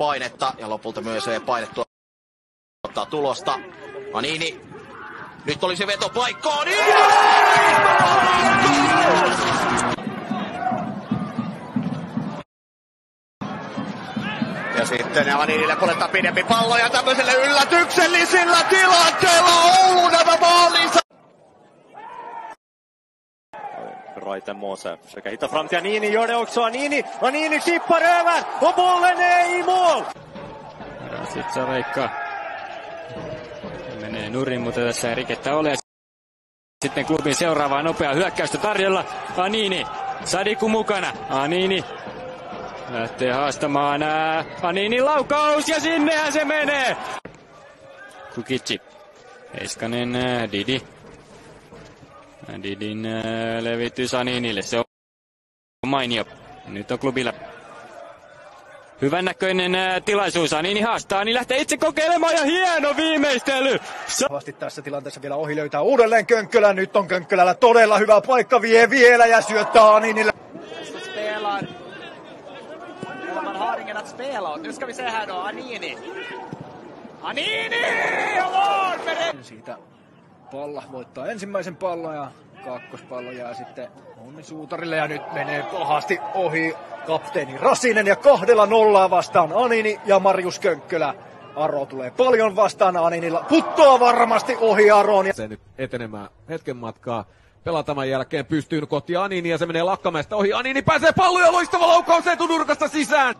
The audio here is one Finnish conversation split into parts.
painetta ja lopulta myös painettua ottaa tulosta. Anini. Nyt oli se vetopaikka. Ja sitten Aninille puolelta pidempi pallo ja tämmöiselle yllätyksellisillä tilanteella Oulu nämä maalinsa. Raiten Måse försöker hitta fram till Anini, gör det också Anini chippar över och bollen är i mål! Sitten Saveikka menee nurin, mutta tässä ei rikettä ole. Sitten klubin seuraavaa nopea hyökkäystä tarjolla. Anini, Sadiku mukana. Anini lähtee haastamaan. Aninin laukaus ja sinnehän se menee! Kukici. Heiskanen, Didi. Didin levitys Aninille, se on mainio. Nyt on klubilla hyvän näköinen tilaisuus. Anini haastaa, niin lähtee itse kokeilemaan ja hieno viimeistely. Vasti tässä tilanteessa vielä ohi löytää uudelleen Könkkölä. Nyt on Könkkölällä todella hyvä paikka, vie vielä ja syöttää Aninille. Man har ingen att spela åt. Nu ska vi se här då, Anini! Siitä Palla voittaa ensimmäisen pallon ja kakkospallo jää sitten Onni Suutarille ja nyt menee pahasti ohi kapteeni Rasinen ja 2-0 vastaan Anini ja Marius Könkkölä. Aro tulee paljon vastaan Aninilla, puttoaa varmasti ohi Aron. Se nyt etenemään hetken matkaa. Pelaa tämän jälkeen pystyyn kohti Anini ja se menee Lakkamäestä ohi. Anini pääsee palloon ja loistava laukaus etunurkasta sisään.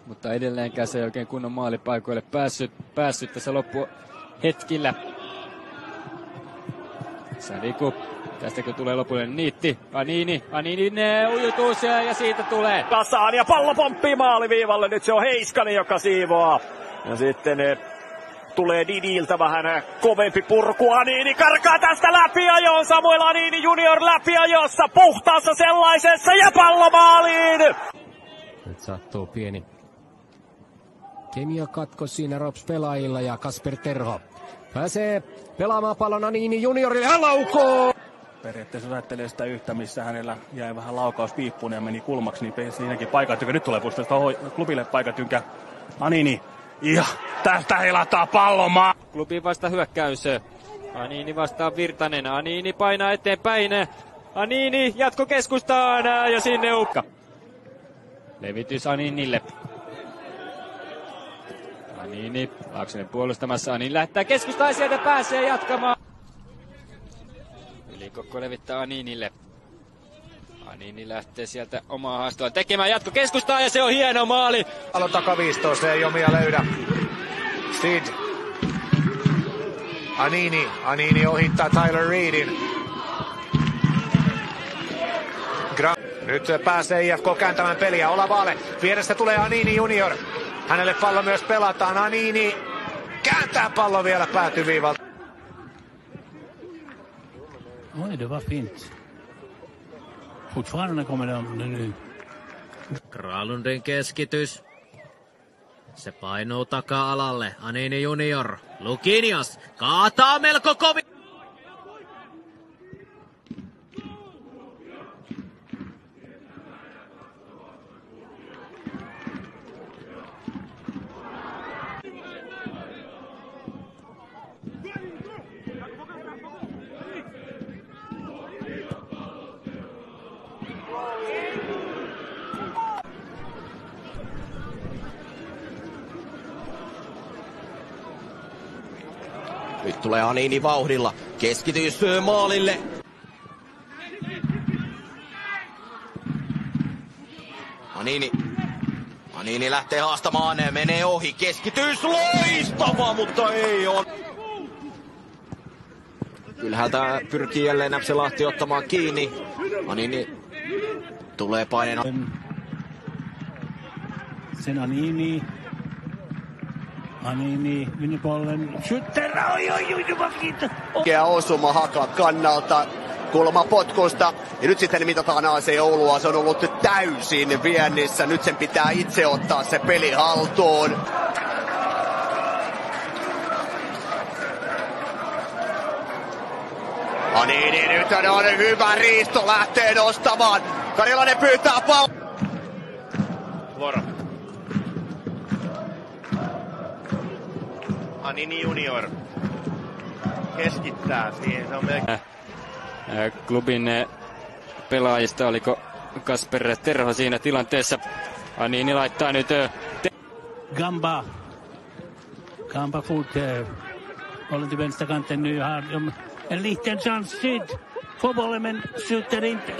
Mutta edelleenkään se ei oikein kunnon maalipaikoille päässyt tässä loppuhetkillä. Sadiku. Tästäkö tulee lopullinen niitti. Aninin ujutus ja siitä tulee. Kasaan ja pallo pomppii maaliviivalle. Nyt se on Heiskanen, joka siivoaa. Ja sitten tulee Didiltä vähän kovempi purku. Anini karkaa tästä läpiajoon. Samuel Anini junior läpiajossa. Puhtaassa sellaisessa ja pallo maaliin. Nyt sattuu pieni kemiakatkos siinä Rops-pelaajilla ja Kasper Terho pääsee pelaamaan pallon Anini juniorille. Hän laukoo! Periaatteessa ajattelee sitä yhtä, missä hänellä jäi vähän laukaus piippuun ja meni kulmaksi, niin siinäkin paikatynkä. Nyt tulee puolesta klubille paikatynkä Anini. Ja tästä heilataa pallomaa. Klubin vasta hyökkäys. Anini vastaan Virtanen. Anini painaa eteenpäin. Anini jatko keskustaan ja sinne Ukka. Levitys Aninille. Anini, Laaksonen puolustamassa. Anini lähtää keskustaan ja sieltä pääsee jatkamaan. Ylikokko levittää Aninille. Anini lähtee sieltä omaa haastoa tekemään jatko keskustaan ja se on hieno maali. Alon takaviistoon, se ei omia löydä. Sid. Anini ohittaa Tyler Reedin. Nyt pääsee IFK kääntämään peliä. Olavaale. Vierestä tulee Anini junior. Hänelle pallo myös pelataan. Anini kääntää pallo vielä päätyviivalta. Oj, det var fint. Fortfarande kommer det nu. Granlundin keskitys. Se painuu taka-alalle. Anini junior. Lukinias kaataa melko kovin. Nyt tulee Anini vauhdilla. Keskitys maalille. Anini lähtee haastamaan. Menee ohi. Keskitys loistava, mutta ei on. Ylhäältä pyrkii jälleen Näpselahti ottamaan kiinni. Anini tulee paineen. Sen Anini vinner bollen. Skjuter! Oj, Oikea osuma Haka kannalta kulmapotkusta. Ja nyt sitten mitataan AC Oulua. Se on ollut täysin viennissä. Nyt sen pitää itse ottaa se peli haltuun. Anini nyt on hyvä riisto. Lähtee nostamaan. Karilainen pyytää pallo. vuoro. Anini Junior keskittää siihen. Se on klubin pelaajista, oliko Kasper Terho siinä tilanteessa. Anini laittaa nyt... Gamba fot håller till vänsterkanten nu. Har de en liten chans. Får bollen men skjuter inte.